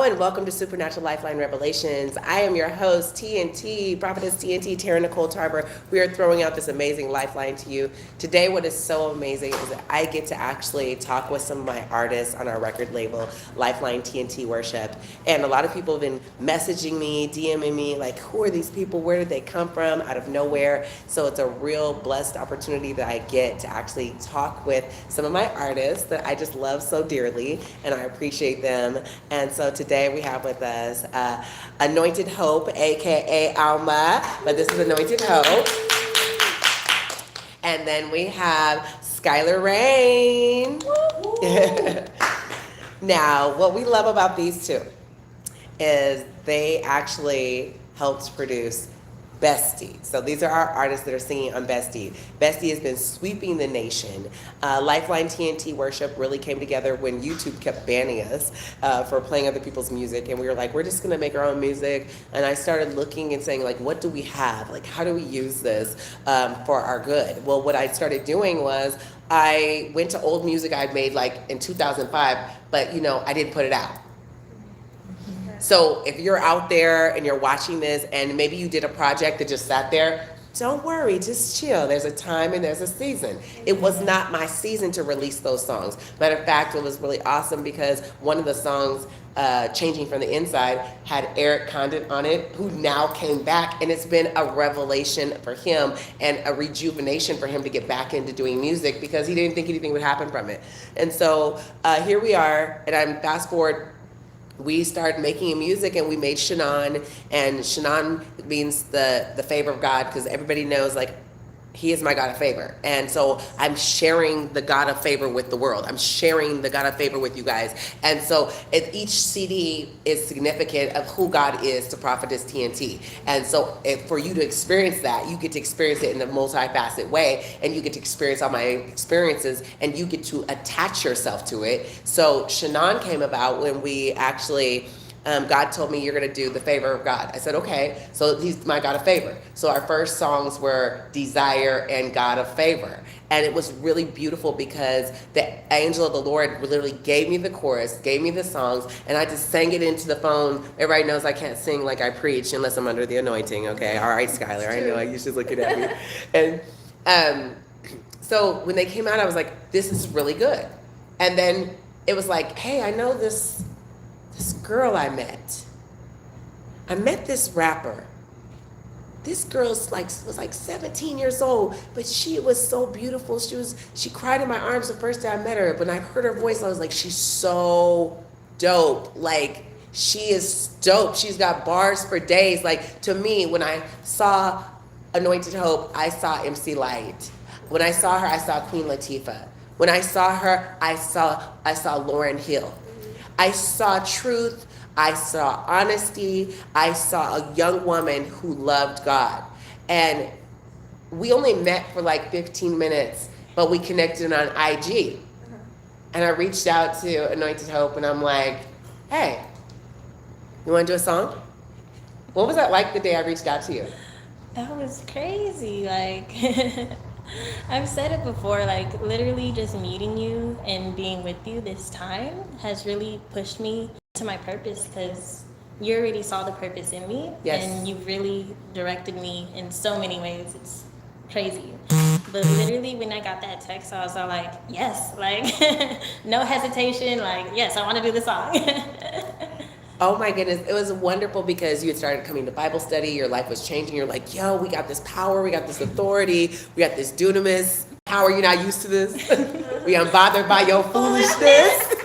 Hello and welcome to Supernatural Lifeline Revelations. I am your host, TNT, Prophetess TNT, Tarver. We are throwing out this amazing lifeline to you. Today, what is so amazing is that I get to actually talk with some of my artists on our record label, Lifeline TNT Worship. And a lot of people have been messaging me, DMing me, like, who are these people? Where did they come from? Out of nowhere. So it's a real blessed opportunity that I get to actually talk with some of my artists that I just love so dearly, and I appreciate them. And so today we have with us Anointed Hope, aka Alma, but this is Anointed Hope. And then we have Skylar Rain. Now, what we love about these two is they actually helped produce Bestie. So these are our artists that are singing on Bestie. Bestie has been sweeping the nation. Lifeline TNT Worship really came together when YouTube kept banning us for playing other people's music, and we were like, we're just gonna make our own music. And I started looking and saying, like, what do we have? Like, how do we use this for our good? Well, what I started doing was I went to old music I'd made like in 2005, but I didn't put it out. So if you're out there and you're watching this and maybe you did a project that just sat there, don't worry, just chill. There's a time and there's a season. It was not my season to release those songs. Matter of fact, it was really awesome because one of the songs, Changing from the Inside, had Eric Condon on it, who now came back, and it's been a revelation for him and a rejuvenation for him to get back into doing music because he didn't think anything would happen from it. And so here we are, and I'm fast forward. We started making music and we made Chanan, and Chanan means the favor of God, because everybody knows, like, he is my God of favor. And so I'm sharing the God of favor with the world. I'm sharing the God of favor with you guys. And so each CD is significant of who God is to Prophetess TNT. And so for you to experience that, you get to experience it in a multifaceted way, and you get to experience all my experiences, and you get to attach yourself to it. So Chanan came about when we actually God told me, you're going to do the favor of God. I said, okay. So he's my God of favor. So our first songs were Desire and God of Favor. And it was really beautiful because the angel of the Lord literally gave me the chorus, gave me the songs, and I just sang it into the phone. Everybody knows I can't sing like I preach unless I'm under the anointing. Okay. All right, Skylar. I know you should look at me. And so when they came out, I was like, this is really good. And then it was like, hey, I know this girl I met this rapper. This girl's was like 17 years old, but she was so beautiful. She cried in my arms the first day I met her. When I heard her voice, I was like, she's so dope. Like, she is dope. She's got bars for days. Like, to me, when I saw Anointed Hope, I saw MC Light. When I saw her, I saw Queen Latifah. When I saw her, I saw Lauryn Hill. I saw truth, I saw honesty, I saw a young woman who loved God. And we only met for like 15 minutes, but we connected on IG. And I reached out to Anointed Hope, and I'm like, hey, you want to do a song? What was that like the day I reached out to you? That was crazy. Like, I've said it before, like, literally just meeting you and being with you this time has really pushed me to my purpose, because you already saw the purpose in me. Yes. And you really directed me in so many ways. It's crazy. But literally when I got that text, I was all like, yes, like, no hesitation, like, yes, I want to do the song. Oh my goodness, it was wonderful because you had started coming to Bible study, your life was changing, you're like, yo, we got this power, we got this authority, we got this dunamis power, you're not used to this? We unbothered by your foolishness.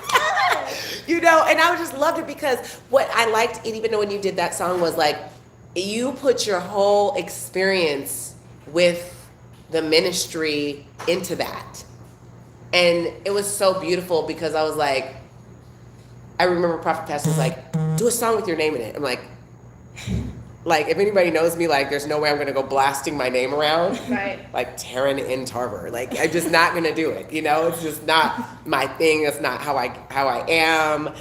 And I just loved it because what I liked, even though when you did that song, was like, you put your whole experience with the ministry into that. And it was so beautiful because I was like, I remember Prophetess was like, do a song with your name in it. I'm like, if anybody knows me, like, there's no way I'm going to go blasting my name around. Right. Like Taryn in Tarver. Like, I'm just not going to do it. It's just not my thing. That's not how I am.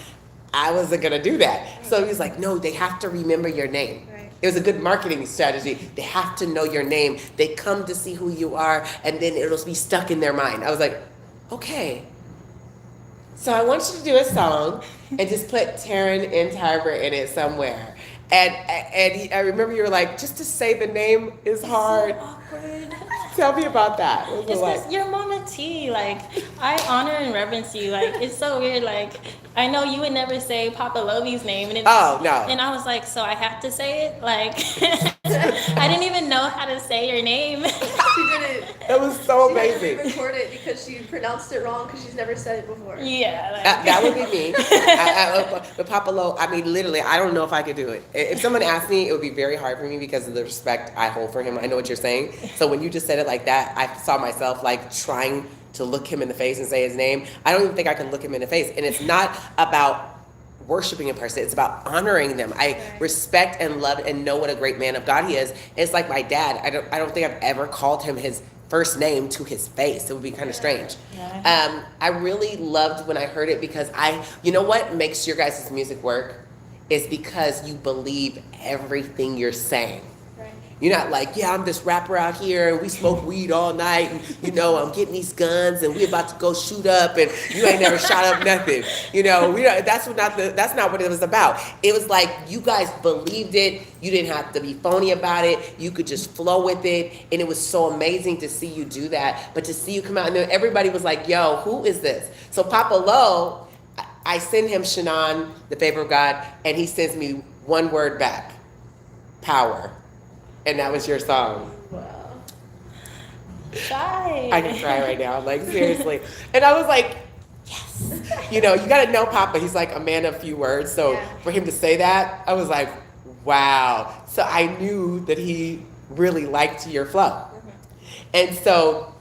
I wasn't going to do that. So he's like, no, they have to remember your name. Right. It was a good marketing strategy. They have to know your name. They come to see who you are, and then it'll be stuck in their mind. I was like, okay. So I want you to do a song and just put Taryn and Tarver in it somewhere. I remember you were like, just to say the name is hard. It's so awkward. Tell me about that. What was It's it like? because you're Mama T. Like, I honor and reverence you. Like, it's so weird. Like, I know you would never say Papa Lovey's name. And Oh, no. And I was like, so I have to say it? Like, I didn't even know how to say your name. She didn't. It was so She had to amazing. re-record it because she pronounced it wrong because she's never said it before. Yeah. Like, That would be me. But Papa Lo, I mean, literally, I don't know if I could do it. If someone asked me, it would be very hard for me because of the respect I hold for him. I know what you're saying. So when you just said it like that, I saw myself like trying to look him in the face and say his name. I don't even think I can look him in the face. And it's not about worshiping a person, it's about honoring them. I respect and love and know what a great man of God he is. It's like my dad. I don't think I've ever called him his first name to his face. It would be kind of strange. Yeah. I really loved when I heard it because you know what makes your guys' music work is because you believe everything you're saying. You're not like, yeah, I'm this rapper out here and we smoke weed all night and, you know, I'm getting these guns and we about to go shoot up and you ain't never shot up nothing. You know, that's not what it was about. It was like you guys believed it. You didn't have to be phony about it. You could just flow with it. And it was so amazing to see you do that. But to see you come out and then everybody was like, yo, who is this? So Papa Lo, I send him Chanan, the favor of God, and he sends me one word back, power. And that was your song. Wow. Shy. I can cry right now, like seriously. And I was like, yes. You know, you gotta know Papa, he's like a man of few words. So Yeah. for him to say that, I was like, wow. So I knew that he really liked your flow. And so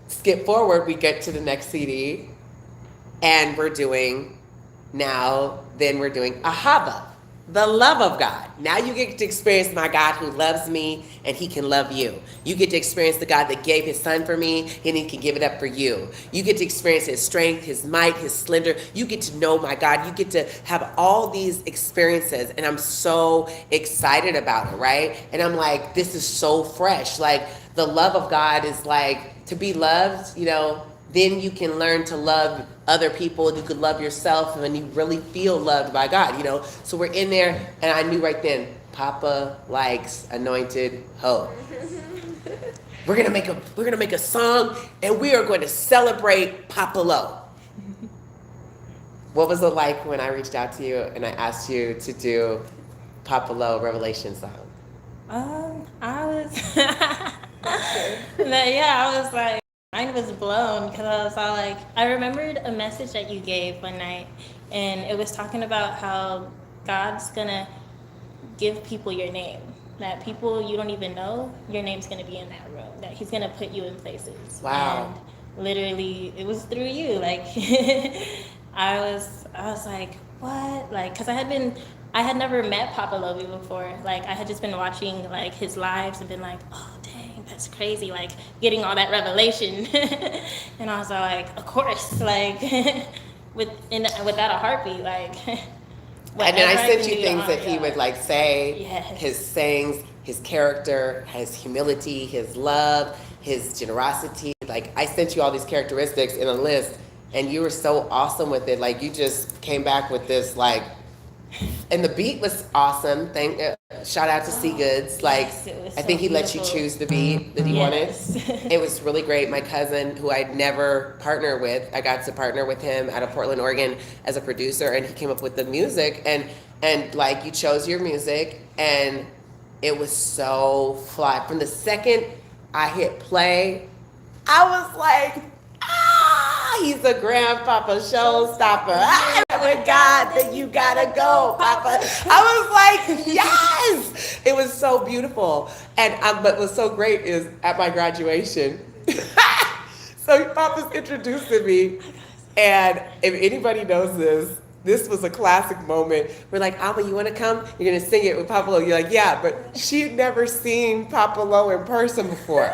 skip forward, we get to the next CD and we're doing AHAVA. The love of God. Now you get to experience my God who loves me and he can love you. You get to experience the God that gave his son for me and he can give it up for you. You get to experience his strength, his might, his splendor. You get to know my God. You get to have all these experiences and I'm so excited about it, right? And I'm like, this is so fresh. Like the love of God is like to be loved, you know, then you can learn to love other people and you could love yourself and you really feel loved by God, you know? So we're in there and I knew right then, Papa likes Anointed Hope. We're gonna make a song and we are going to celebrate Papa Lo. What was it like when I reached out to you and I asked you to do Papa Lo Revelation song? I was, I was like, mine was blown because I was all like, I remembered a message that you gave one night and it was talking about how God's gonna give people your name, that people you don't even know, your name's gonna be in that room, that he's gonna put you in places. Wow. And literally it was through you. Like I was like, what? Like, cause I had never met Papa Lovey before. Like I had just been watching like his lives and been like, oh dang, that's crazy. Like getting all that revelation. And I was like, of course, like without a heartbeat, like. And then I whatever sent can you do to things that honor he God. would like say, Yes. his sayings, his character, his humility, his love, his generosity. Like I sent you all these characteristics in a list and you were so awesome with it. Like you just came back with this like, and the beat was awesome. Shout out to C Goods. Like Yes, it was I so think he let you beautiful. choose the beat that he Yes. wanted. It was really great. My cousin, who I'd never partnered with, I got to partner with him out of Portland, Oregon, as a producer, and he came up with the music. And like you chose your music, and it was so fly. From the second I hit play, I was like, he's a grandpapa showstopper. I with God that you gotta go, Papa. I was like, yes! It was so beautiful. And but what's so great is at my graduation, so Papa's introducing me, and if anybody knows this was a classic moment. We're like, Alma, you want to come? You're going to sing it with Papa Lo. You're like, yeah, but she'd never seen Papa Lo in person before.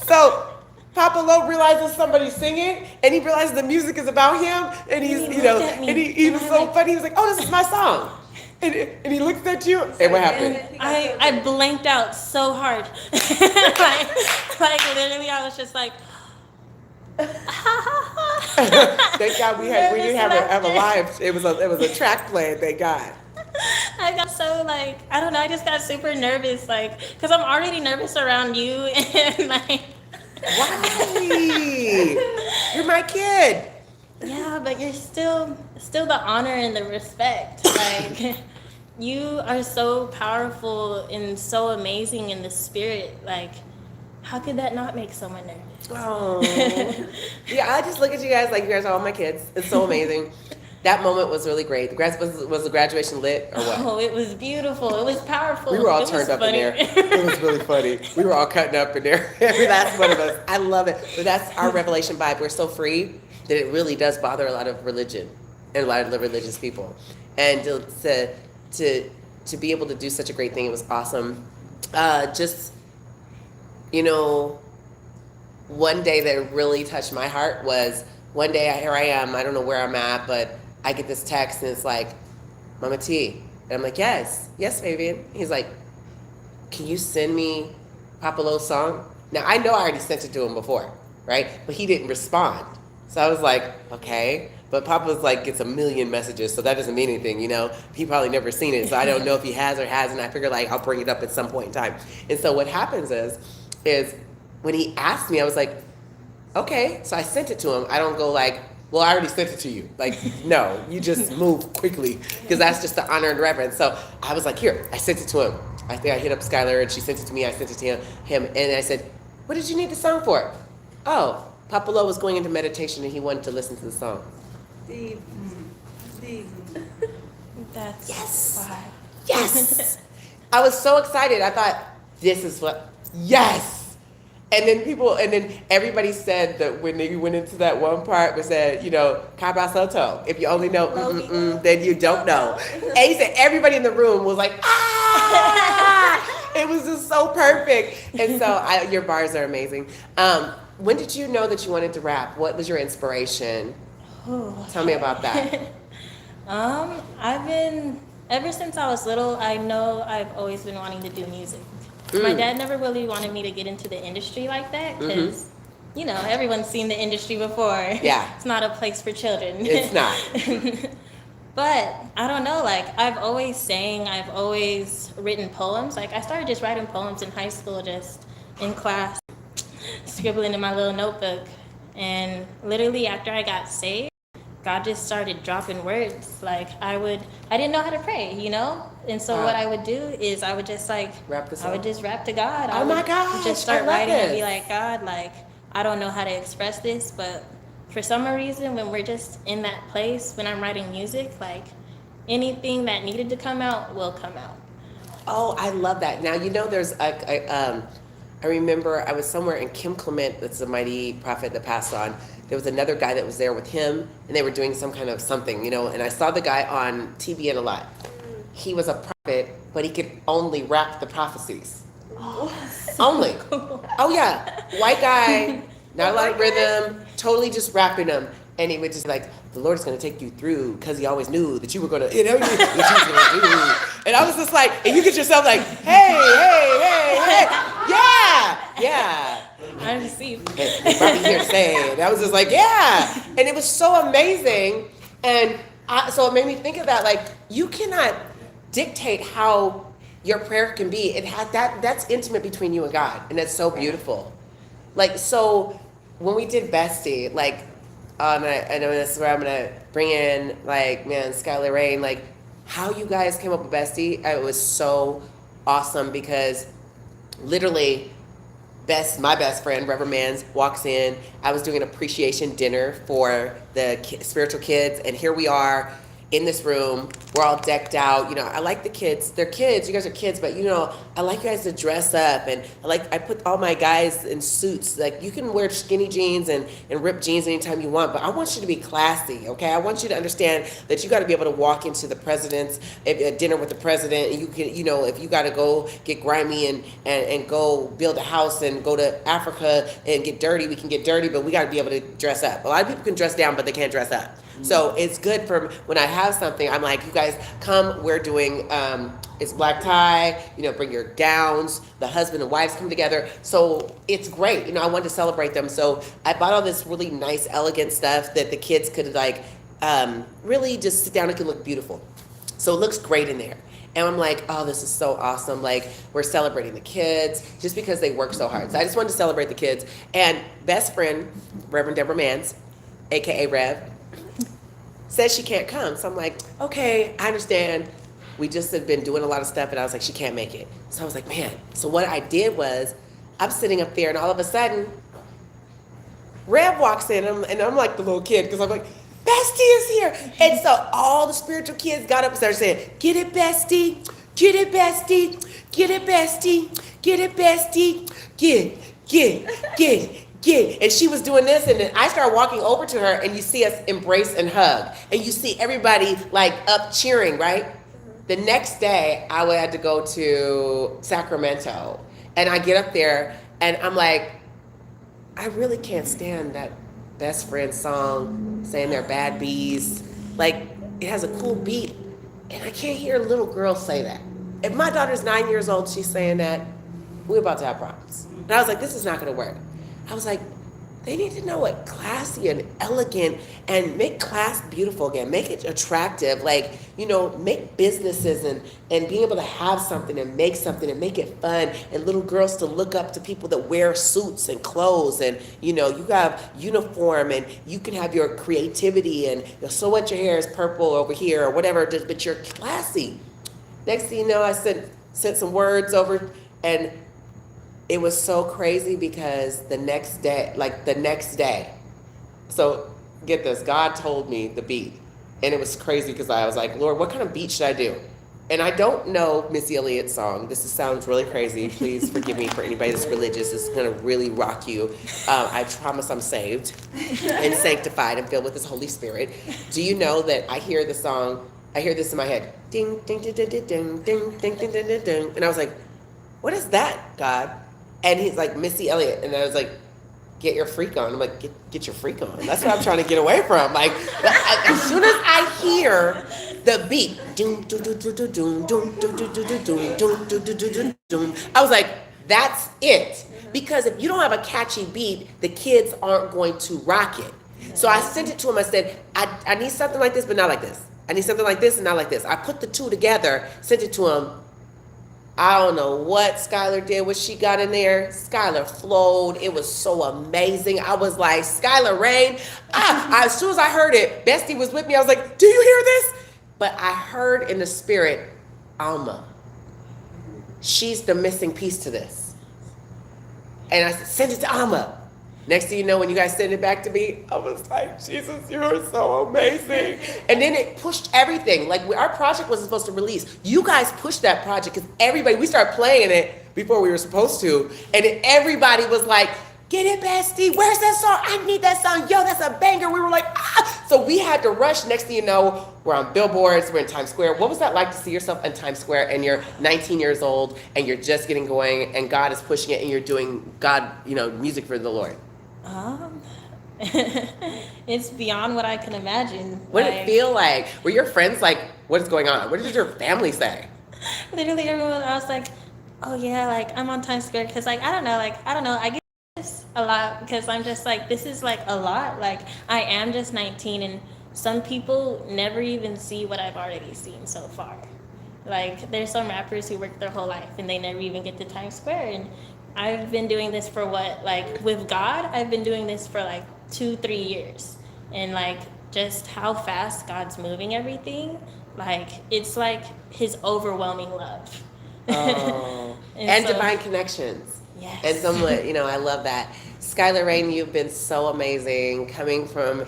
So Papa Lo realizes somebody's singing, and he realizes the music is about him, and he's, And he you know, looked at me, and he was and so I'm funny. He was like, oh, this is my song. And he looks at you, and what happened? I blanked out so hard. like literally I was just like, Thank God we didn't have a live. It was a track playing. Thank God. I got so like I don't know. I just got super nervous, like because I'm already nervous around you, and like Why? You're my kid. yeah, but you're still the honor and the respect. Like you are so powerful and so amazing in the spirit. Like how could that not make someone nervous? Oh, yeah. I just look at you guys like you guys are all my kids. It's so amazing. That moment was really great. Was the graduation lit or what? Oh, it was beautiful. It was powerful. We were all It was turned up in funny. there. It was really funny. We were all cutting up in there. Every last one of us. I love it. But that's our revelation vibe. We're so free that it really does bother a lot of religion and a lot of the religious people. And to be able to do such a great thing, it was awesome. Just, you know, one day that really touched my heart was one day, here I am, I don't know where I'm at, but I get this text and it's like, Mama T. And I'm like, yes, Fabian. He's like, can you send me Papa Lo's song? Now, I know I already sent it to him before, right? But he didn't respond. So I was like, okay. But Papa's like, gets a million messages, so that doesn't mean anything, you know? He probably never seen it, so I don't know if he has or hasn't. I figure like, I'll bring it up at some point in time. And so what happens is when he asked me, I was like, okay. So I sent it to him. I don't go like, well, I already sent it to you. Like, no, you just move quickly because that's just the honor and reverence. So I was like, here, I sent it to him. I think I hit up Skylar and she sent it to me. I sent it to him. And I said, what did you need the song for? Oh, Papa Lo was going into meditation and he wanted to listen to the song. Deep. That's Yes. why. Yes. I was so excited. I thought, this is what, yes. And then everybody said that when they went into that one part was that, you know, Cabra Soto. If you only know, then you don't know. And he said everybody in the room was like, ah! It was just so perfect. And so your bars are amazing. When did you know that you wanted to rap? What was your inspiration? Ooh. Tell me about that. I've been ever since I was little. I know I've always been wanting to do music. My dad never really wanted me to get into the industry like that because, you know, everyone's seen the industry before. Yeah. It's not a place for children. It's not. But I don't know, like I've always sang, I've always written poems. Like I started just writing poems in high school, just in class, scribbling in my little notebook. And literally after I got saved, God just started dropping words. Like I didn't know how to pray, you know? And so what I would do is I would just like, Rap the song? I would just rap to God. Oh my gosh, just start I love writing and be this. like, God, like, I don't know how to express this, but for some reason, when we're just in that place, when I'm writing music, like anything that needed to come out will come out. Oh, I love that. Now, you know, I remember I was somewhere in Kim Clement, that's a mighty prophet that passed on. There was another guy that was there with him, and they were doing some kind of something, you know, and I saw the guy on TBN a lot. He was a prophet, but he could only rap the prophecies. Only. Oh, yeah. White guy, not a lot of rhythm, totally just rapping them. And he would just like, the Lord is going to take you through because he always knew that you were going to, you know, what you was going to do. And I was just like, and you get yourself like, hey, yeah. I received. Probably hear say it. I was just like, yeah. And it was so amazing. And so it made me think of that. Like, you cannot dictate how your prayer can be. It has that's intimate between you and God. And that's so beautiful. Like, so when we did Bestie, like, I know this is where I'm going to bring in, like, man, Skylar Rain, like, how you guys came up with Bestie, it was so awesome because literally my best friend, Reverend Mans, walks in. I was doing an appreciation dinner for the spiritual kids, and here we are in this room. We're all decked out. You know, I like the kids. They're kids. You guys are kids, but, you know, I like you guys to dress up, and I put all my guys in suits. Like, you can wear skinny jeans and ripped jeans anytime you want, but I want you to be classy, okay? I want you to understand that you got to be able to walk into the president's dinner with the president, and you can, you know, if you got to go get grimy and go build a house and go to Africa and get dirty, we can get dirty, but we got to be able to dress up. A lot of people can dress down, but they can't dress up. So it's good for when I have something, I'm like, you guys come, we're doing, it's black tie, bring your gowns, the husband and wives come together. So it's great. I wanted to celebrate them. So I bought all this really nice, elegant stuff that the kids could really just sit down and could look beautiful. So it looks great in there. And I'm like, oh, this is so awesome. Like, we're celebrating the kids just because they work so hard. So I just wanted to celebrate the kids. And best friend, Reverend Deborah Mans, AKA Rev, says she can't come. So I'm like, okay, I understand. We just have been doing a lot of stuff, and I was like, she can't make it. So I was like, man. So what I did was, I'm sitting up there, and all of a sudden, Rev walks in, and I'm like the little kid, because I'm like, Bestie is here. And so all the spiritual kids got up and started saying, get it, Bestie, get it, Bestie, get it, Bestie, get it, Bestie, get. And she was doing this, and then I started walking over to her, and you see us embrace and hug. And you see everybody up cheering, right? The next day, I had to go to Sacramento, and I get up there, and I'm like, I really can't stand that best friend song saying they're bad bees. It has a cool beat, and I can't hear a little girl say that. If my daughter's 9 years old, she's saying that, we're about to have problems. And I was like, this is not gonna work. I was like, they need to know what classy and elegant, and make class beautiful again, make it attractive, make businesses and being able to have something and make it fun, and little girls to look up to people that wear suits and clothes, and you have uniform, and you can have your creativity, and so what, your hair is purple over here or whatever, but you're classy. Next thing you know, I sent some words over, and it was so crazy because the next day, so get this, God told me the beat. And it was crazy because I was like, Lord, what kind of beat should I do? And I don't know Missy Elliott's song. This sounds really crazy. Please forgive me for anybody that's religious. This is going to really rock you. I promise I'm saved and sanctified and filled with His Holy Spirit. Do you know that I hear the song, I hear this in my head, ding, ding, ding, ding, ding, ding, ding, ding, ding, ding, ding. And I was like, what is that, God? And He's like, Missy Elliott. And I was like, get your freak on. I'm like, get your freak on. That's what I'm trying to get away from. As soon as I hear the beat, I was like, that's it. Because if you don't have a catchy beat, the kids aren't going to rock it. So I sent it to him. I said, I need something like this, but not like this. I need something like this and not like this. I put the two together, sent it to him. I don't know what Skylar did, what she got in there. Skylar flowed. It was so amazing. I was like, Skylar Rain. As soon as I heard it, Bestie was with me. I was like, do you hear this? But I heard in the spirit, Alma. She's the missing piece to this. And I said, send it to Alma. Next thing you know, when you guys send it back to me, I was like, Jesus, you're so amazing. And then it pushed everything. Our project wasn't supposed to release. You guys pushed that project because we started playing it before we were supposed to. And then everybody was like, get it, Bestie. Where's that song? I need that song. Yo, that's a banger. We were like, ah. So we had to rush. Next thing you know, we're on billboards. We're in Times Square. What was that like to see yourself in Times Square and you're 19 years old and you're just getting going and God is pushing it and you're doing music for the Lord? It's beyond what I can imagine. What did it feel like? Were your friends like, what is going on? What did your family say? Literally everyone, I was like, oh yeah, I'm on Times Square because I don't know, I get this a lot because I'm just like, this is a lot. I am just 19 and some people never even see what I've already seen so far. There's some rappers who work their whole life and they never even get to Times Square, and I've been doing this for with God, I've been doing this for 2-3 years. And just how fast God's moving everything, it's His overwhelming love. Oh. and so, divine connections. Yes. And someone, I love that. Skylar Rain, you've been so amazing coming from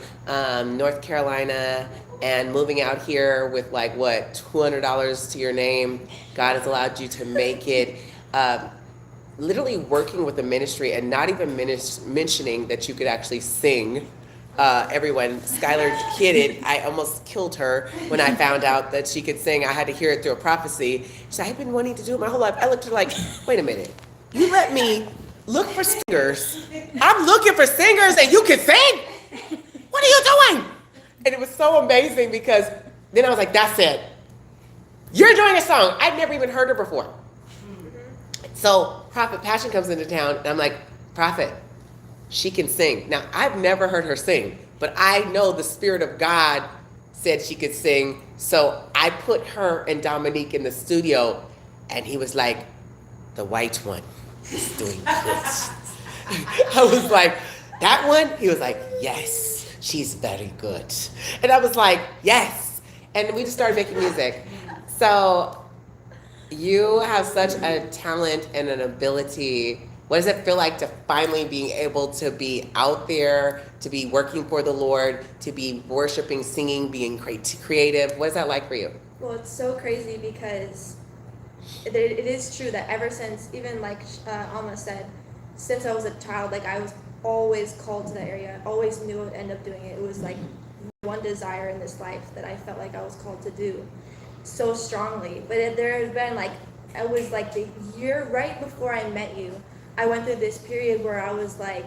North Carolina and moving out here with $200 to your name. God has allowed you to make it. Literally working with the ministry and not even mentioning that you could actually sing. Everyone, Skylar kidded. I almost killed her when I found out that she could sing. I had to hear it through a prophecy. She said, I've been wanting to do it my whole life. I looked at her wait a minute. You let me look for singers. I'm looking for singers and you can sing? What are you doing? And it was so amazing because then I was like, that's it. You're doing a song. I'd never even heard her before. So Prophet Passion comes into town, and I'm like, Prophet, she can sing. Now, I've never heard her sing, but I know the Spirit of God said she could sing. So I put her and Dominique in the studio, and he was like, the white one is doing good. I was like, that one? He was like, yes, she's very good. And I was like, yes. And we just started making music. So you have such a talent and an ability. What does it feel like to finally being able to be out there, to be working for the Lord, to be worshiping, singing, being creative? What is that like for you? Well, it's so crazy because it is true that ever since, even like Alma said, since I was a child, like I was always called to that area, always knew I would end up doing it. It was like one desire in this life that I felt like I was called to do so strongly. But there had been like, I was like the year right before I met you, I went through this period where I was like,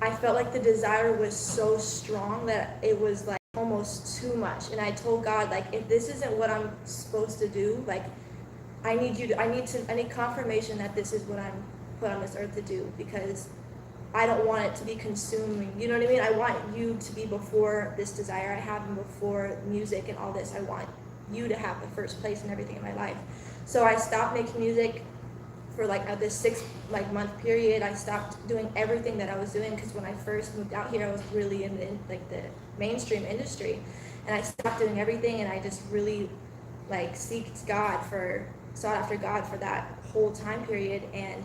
I felt like the desire was so strong that it was like almost too much. And I told God, like, if this isn't what I'm supposed to do, like, I need confirmation that this is what I'm put on this earth to do, because I don't want it to be consuming. You know what I mean? I want you to be before this desire I have and before music and all this. I want you to have the first place in everything in my life. So I stopped making music for like this 6 month period. I stopped doing everything that I was doing, because when I first moved out here, I was really in the mainstream industry, and I stopped doing everything, and I just really like sought after God for that whole time period. And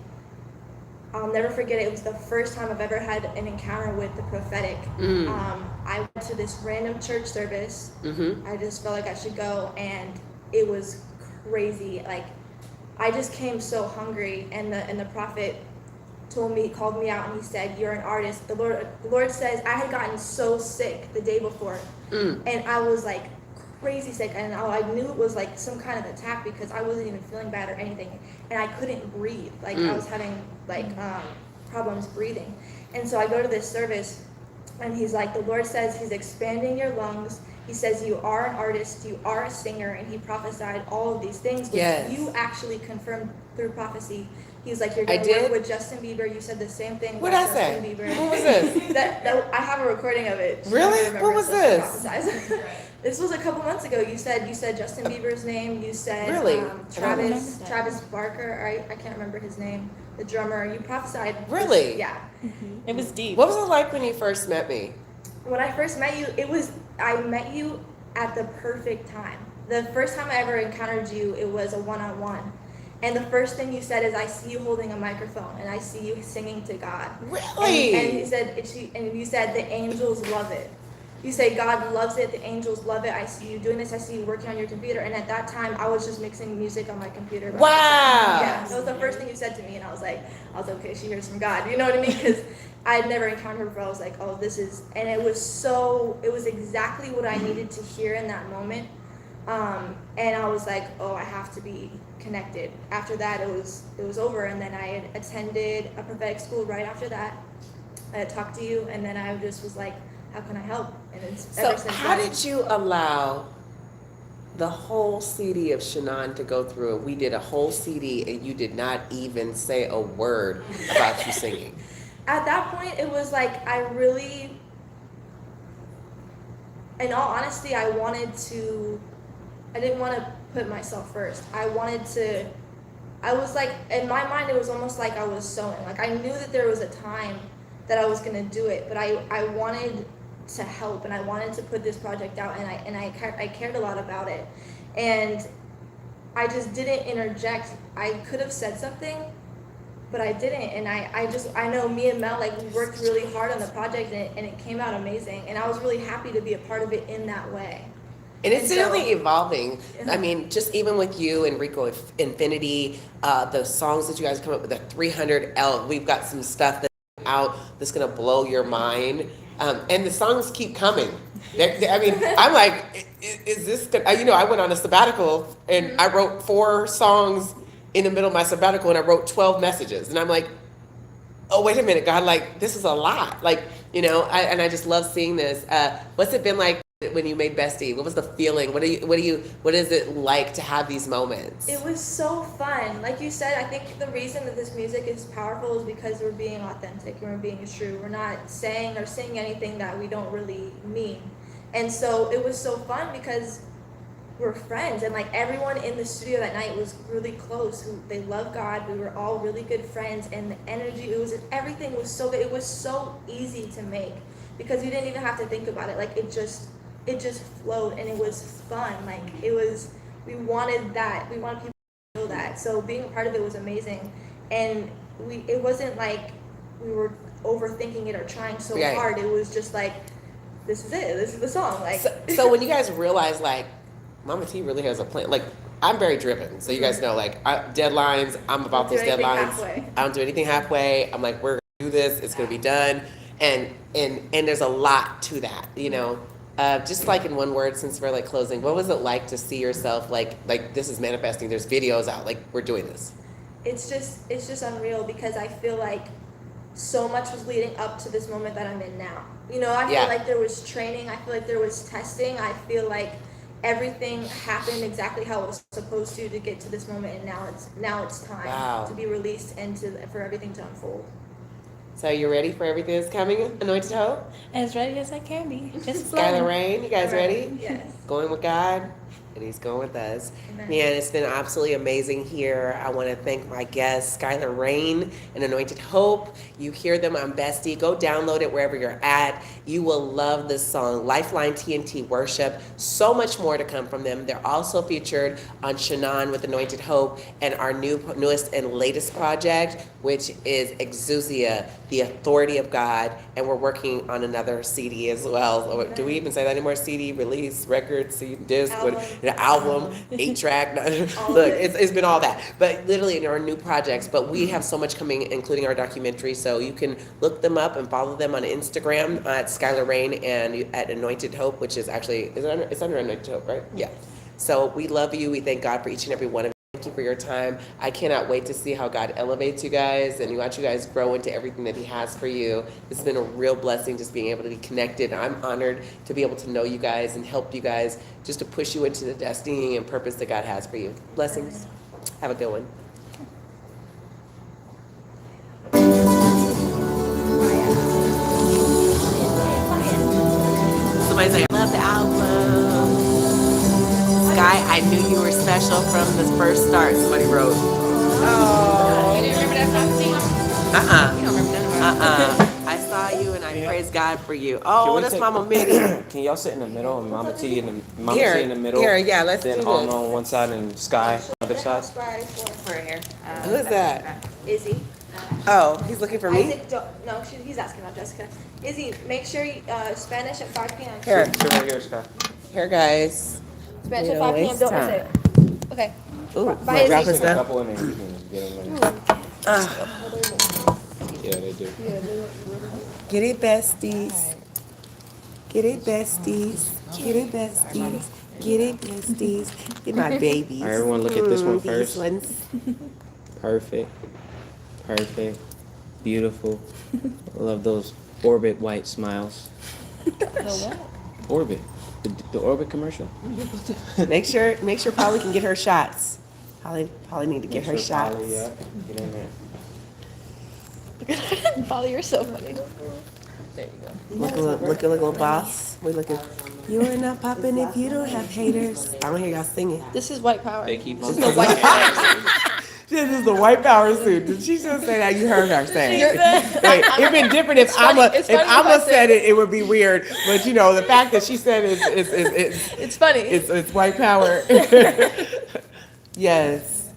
I'll never forget it. It was the first time I've ever had an encounter with the prophetic. I went to this random church service. I just felt like I should go, and it was crazy. Like, I just came so hungry, and the prophet called me out, and he said, "You're an artist." The Lord says I had gotten so sick the day before, and I was like crazy sick, and I knew it was like some kind of attack because I wasn't even feeling bad or anything, and I couldn't breathe. Like I was having problems breathing, and so I go to this service, and he's like, the Lord says He's expanding your lungs. He says you are an artist, you are a singer, and He prophesied all of these things, which you actually confirmed through prophecy. He was like, you're going to work with Justin Bieber. You said the same thing. What did I say? Bieber. What was this? that I have a recording of it. Really? What was this? This was a couple months ago. You said Justin Bieber's name. You said Travis Barker. I can't remember his name. The drummer. You prophesied. Really? Yeah. It was deep. What was it like when you first met me? When I first met you, I met you at the perfect time. The first time I ever encountered you, it was a one-on-one. And the first thing you said is, I see you holding a microphone, and I see you singing to God. Really? And you said the angels love it. You say God loves it, the angels love it. I see you doing this. I see you working on your computer. And at that time, I was just mixing music on my computer. Wow. Yeah, that was the first thing you said to me, and I was like, okay, she hears from God. You know what I mean? Because I had never encountered her before. I was like, oh, this is, and it was exactly what I needed to hear in that moment. And I was like, oh, I have to be connected. After that, it was over, and then I had attended a prophetic school right after that. I had talked to you, and then I just was like, how can I help? And So how did you allow the whole CD of Chanan to go through it? We did a whole CD, and you did not even say a word about you singing. At that point, it was like I really, in all honesty, I didn't want to put myself first. I was like, in my mind, it was almost like I was sewing. Like I knew that there was a time that I was going to do it, but I wanted to help, and I wanted to put this project out, and I cared a lot about it. And I just didn't interject. I could have said something, but I didn't. And I know me and Mel, like, we worked really hard on the project, and it came out amazing. And I was really happy to be a part of it in that way. And it's certainly evolving. I mean, just even with you and Rico Infinity, the songs that you guys come up with, the 300L, we've got some stuff that's out that's going to blow your mind. And the songs keep coming. I mean, I'm like, is this good? I went on a sabbatical, and I wrote 4 songs in the middle of my sabbatical, and I wrote 12 messages. And I'm like, oh, wait a minute, God, like, this is a lot. Like, and I just love seeing this. What's it been like when you made Bestie? What was the feeling? What is it like to have these moments? It was so fun. Like you said, I think the reason that this music is powerful is because we're being authentic and we're being true. We're not saying or singing anything that we don't really mean. And so it was so fun because we're friends, and like everyone in the studio that night was really close. They love God. We were all really good friends, and the energy, everything was so good. It was so easy to make because you didn't even have to think about it. Like it just flowed, and it was fun. Like we wanted that. We wanted people to know that. So being a part of it was amazing, and it wasn't like we were overthinking it or trying so hard. It was just like, this is it. This is the song. Like so when you guys realize like Mama T really has a plan. Like, I'm very driven, so you guys know, like, deadlines, I'm about those deadlines. I don't do anything halfway. I'm like, we're going to do this. It's going to be done. And there's a lot to that, you know. Just like in one word, since we're, like, closing, what was it like to see yourself, like this is manifesting. There's videos out. Like, we're doing this. It's just unreal because I feel like so much was leading up to this moment that I'm in now. You know, I feel like there was training. I feel like there was testing. I feel like everything happened exactly how it was supposed to get to this moment, and now it's time to be released and for everything to unfold. So you ready for everything that's coming, Anointed Hope? As ready as I can be. Just Skylar Rain, you guys ready? Yes. Going with God, and He's going with us. Amen. Man, it's been absolutely amazing here. I want to thank my guests, Skylar Rain and Anointed Hope. You hear them on Bestie. Go download it wherever you're at. You will love this song, Lifeline TNT Worship. So much more to come from them. They're also featured on Chanan with Anointed Hope and our newest and latest project, which is Exousia, the Authority of God. And we're working on another CD as well. Do we even say that anymore? CD, release, record, CD, disc, album, 8-track. Look, it's been all that. But literally in our new projects. But we have so much coming, including our documentary. So you can look them up and follow them on Instagram at Skylar Rain and at Anointed Hope, which is actually, it's under Anointed Hope, right? Yeah. So we love you. We thank God for each and every one of you. Thank you for your time. I cannot wait to see how God elevates you guys and watch you guys grow into everything that He has for you. It's been a real blessing just being able to be connected. I'm honored to be able to know you guys and help you guys just to push you into the destiny and purpose that God has for you. Blessings. Have a good one. Somebody say, I love the album. Sky, I knew you were special from the first start. Somebody wrote. Oh. You didn't remember that song? You don't remember that. I saw you and I praise God for you. Oh, that's Mama Minnie. Can y'all sit in the middle and Mama T in the Here, in the middle? here, yeah, let's then do Alma this. on one side and Sky on the other side. Right here. Who's that? Izzy. Oh, he's looking for me? Isaac, no, he's asking about Jessica. Izzy, make sure you, Spanish at 5 p.m. Here, Sit right here, Sky. here, guys. Spanish We at don't 5 p.m. waste Don't time. miss it. Okay. Ooh, Bye, my drop Izzy. is A done. couple in there. You can get them in. Yeah, they do. Get it, besties. Get it, besties. Get it, besties. Get it, besties. Get my babies. All right, everyone look at this one These first. ones. Perfect. Perfect. Beautiful. I love those Orbit white smiles. The what? Orbit. The Orbit commercial. Make sure Polly can get her shots. Polly need to get her shots. Polly, yeah. Get in there. Polly, you're so funny. There you go. Look a little boss. We looking. You are not popping if you don't have haters. I don't hear y'all singing. This is white power. They keep on The white power. This is the white power suit. Did she just say that? You heard her say it. Wait, it'd been different if Alma said it. It would be weird. But you know, the fact that she said It's funny. it's white power. Yes,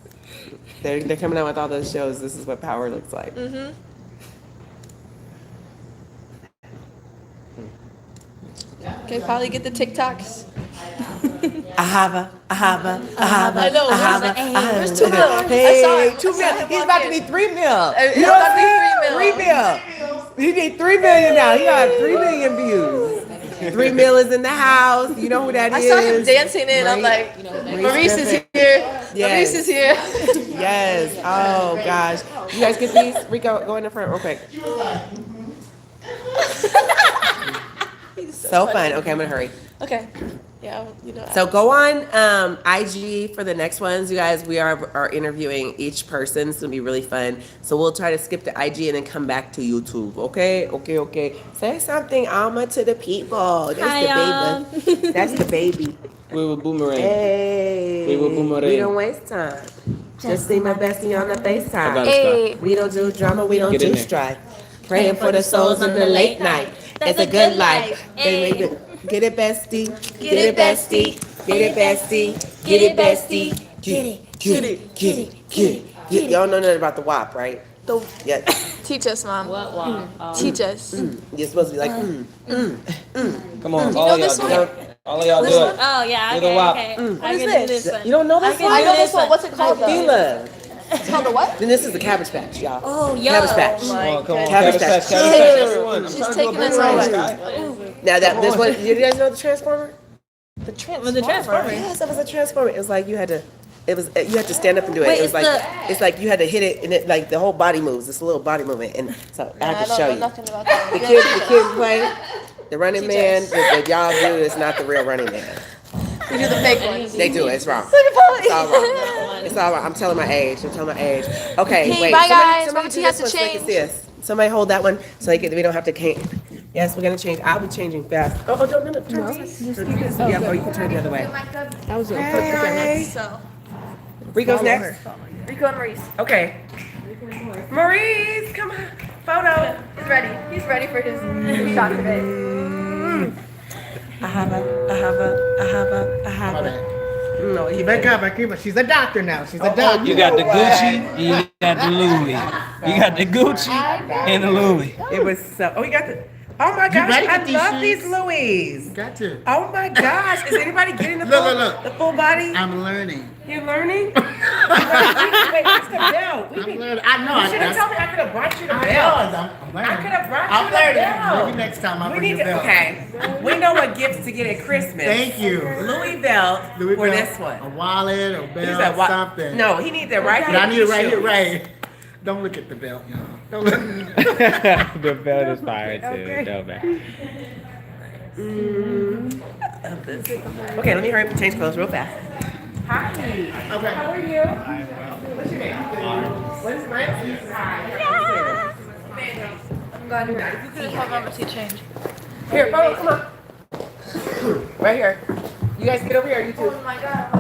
they're coming out with all those shows. This is what power looks like. Mm-hmm. Okay, Polly, get the TikToks. AHAVA. I know. There's 2 mil. I saw Hey, it. 2 mil. He's about to need 3 mil. He's You about to know need 3 mil. 3 mil. He need 3 million now. He got 3 million views. 3 mil is in the house. You know who that is. I saw him dancing in. I'm like, Maurice is here. Yes. Maurice is here. Yes. Oh gosh. You guys get these? Rico, go in the front real quick. So fun. Okay, I'm gonna hurry. Okay. Yeah, you know. So go on IG for the next ones, you guys. We are interviewing each person. It's gonna be really fun. So we'll try to skip the IG and then come back to YouTube. Okay, okay. Say something, Alma, to the people. That's Hi, the baby. That's the baby. We will boomerang. Hey, We will boomerang. we don't waste time. Just see my bestie on the I got FaceTime. it, Hey. We don't do drama, we don't Get in do there. strife. Praying for the souls of the late night. It's a good life. Get it, bestie. Get it, bestie. Get it, bestie. Get it, bestie. Get it. Y'all know nothing about the WAP, right? Yeah. Teach us, Mom. What one? Teach us. You're supposed to be like, Come on, all of y'all do it. All of y'all do it. Oh yeah, Do the okay, WAP. okay. What I is can this? do this one. You don't know this can one? I know do this one. What's it called though? Fila. It's called the what? Then this is the Cabbage Patch, y'all. Oh, yo. Cabbage Patch. Come on, Cabbage Cabbage Patch. Patch, everyone. I'm She's trying to do a taking us boomerang. away. Now that this one, you guys know the Transformer? The Was the Transformer? Yes, it was a Transformer. It was like you had to. You had to stand up and do it. Wait, it was it's like the- it's like you had to hit it and it like the whole body moves. It's a little body movement, and so I have to I show don't know you. nothing about that. The kids play the Running Man that y'all do is not the real Running Man. We do the fake ones. They do it. It's wrong. It's all wrong. It's all wrong. I'm telling my age. Okay, Okay, wait. bye, guys. Somebody Mama do T has this to one so they can change. see us. Somebody hold that one so we don't have to change. Yes, we're gonna change. I'll be changing fast. Oh, don't no. Yeah, or you can turn the other way. That was a So, Rico's next. Rico and Maurice. Okay. Maurice, come on. Photo. He's ready. He's ready for his shot today. AHAVA. No, Keep it coming, keep it. She's a doctor now. She's a doctor. You got the Gucci and you got the Louis. You got the Gucci and the Louis. It was so. Oh, you got the. Oh my gosh, better I get these love shoes. these Louis. Got to. Oh my gosh, is anybody getting the Look, full, look, look. the full body? I'm learning. You're learning? Wait, what's the belt? I'm learning. I know. You should have told me I could have brought you the I belt. I'm learning. I could have brought I'm you the learning. belt. Maybe next time I'll We bring need the to, belt. okay. We know what gifts to get at Christmas. Thank you. Louis belt Louis for belt, this one. A wallet, a He belt, said, what? something. No, he needs it right But here. I need it right here, Shoes. right. Don't look at the belt, y'all. Don't look. The belt is fire too. Don't back. Okay, let me hurry up and change clothes real fast. Hi. Okay. How are you? What's your name? What is my name? Hi. I'm glad you're ready. You could have told Mama to change. Here, photo, come on. Right here. You guys get over here, you two. Oh my god.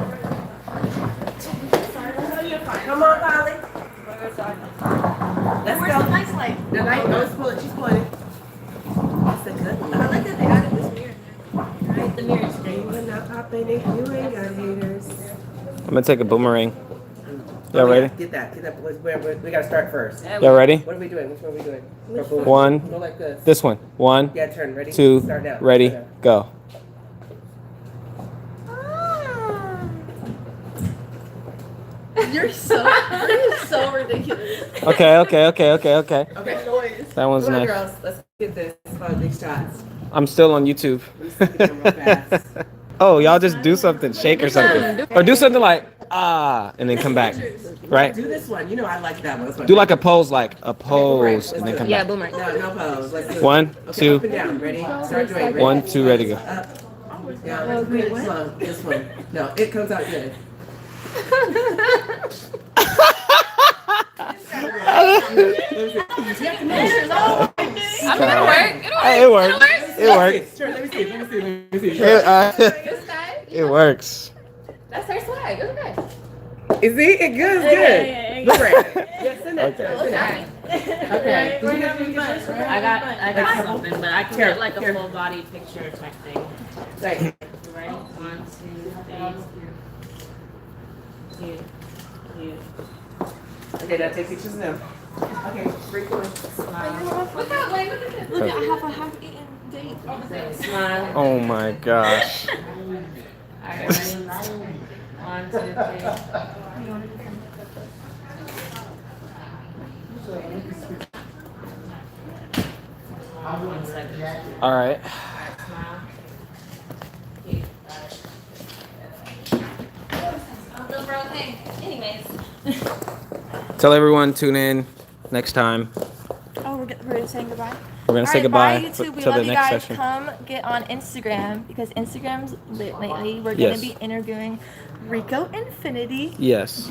Come on, Polly. Let's Where's go. the nice light? The light, no, it's pulling. She's pulling it. That's a good one. I like that they added this mirror. Right, the mirror's great. You're not popping it. You ain't got haters. I'm gonna take a boomerang. Y'all Oh, yeah, ready? Get that. We gotta start first. Y'all ready? What are we doing? Which one are we doing? Or One. Go like this. This one. One, Yeah, turn. Ready? two, Start now. ready, Start now. go. You're so ridiculous. Okay. Okay. That one's Come on, nice. girls. Let's get this. These shots. I'm still on YouTube. Let me see them real fast. Oh, y'all just do something, shake or something, or do something like and then come back, right? Do this one. You know I like that one. Let's Do like a pose, and then come back. boomerang. No pose. Let's do it. One, Okay, two, up and down. Ready? Start doing. Ready? 1, 2, ready, go. Up. Down. Slow. This one. No, it comes out good. It works. It works. Sure, let me see. It works. That's her swag. Look at that. Is it good? It's good. Look right. Yes, send that. Okay. Okay. Did you guys do this? I got something, but I can Here, get like a here. full body picture type thing. Like, You ready? 1, 2, 3. Cute. okay, now take pictures of them. Okay, bring them. Smile. Look at, like, look at this. Look at, I have a half-eaten date. Smile. Oh my gosh. Alright, ready? 1, 2, 3. One second. All right. Smile. No, bro, okay. Anyways. Tell everyone, tune in next time. Oh, we're saying goodbye? We're gonna say Alright, goodbye bye, YouTube. We till the love you next guys. session. Come get on Instagram because Instagram's lit lately. We're Yes. gonna be interviewing Rico Infinity. Yes.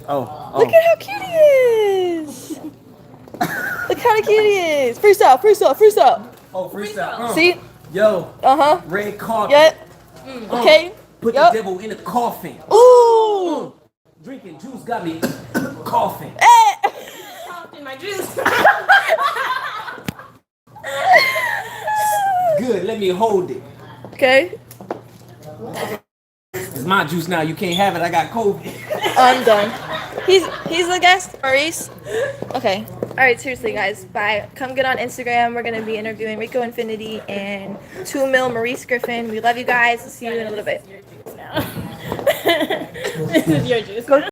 Look at how cute he is. Look how cute he is. Freestyle, freestyle, freestyle. Oh, freestyle. See? Yo, Uh-huh. red carpet. Yep. Okay. Put Yup. the devil in a coffin. Ooh. Drinking juice got me coughing. In my juice. Good, let me hold it. Okay. It's my juice now. You can't have it. I got COVID. I'm done. He's the guest, Maurice. Okay. All right, seriously, guys. Bye. Come get on Instagram. We're gonna be interviewing Rico Infinity and 2 Mil Maurice Griffin. We love you guys. See you in a little bit. This is your juice.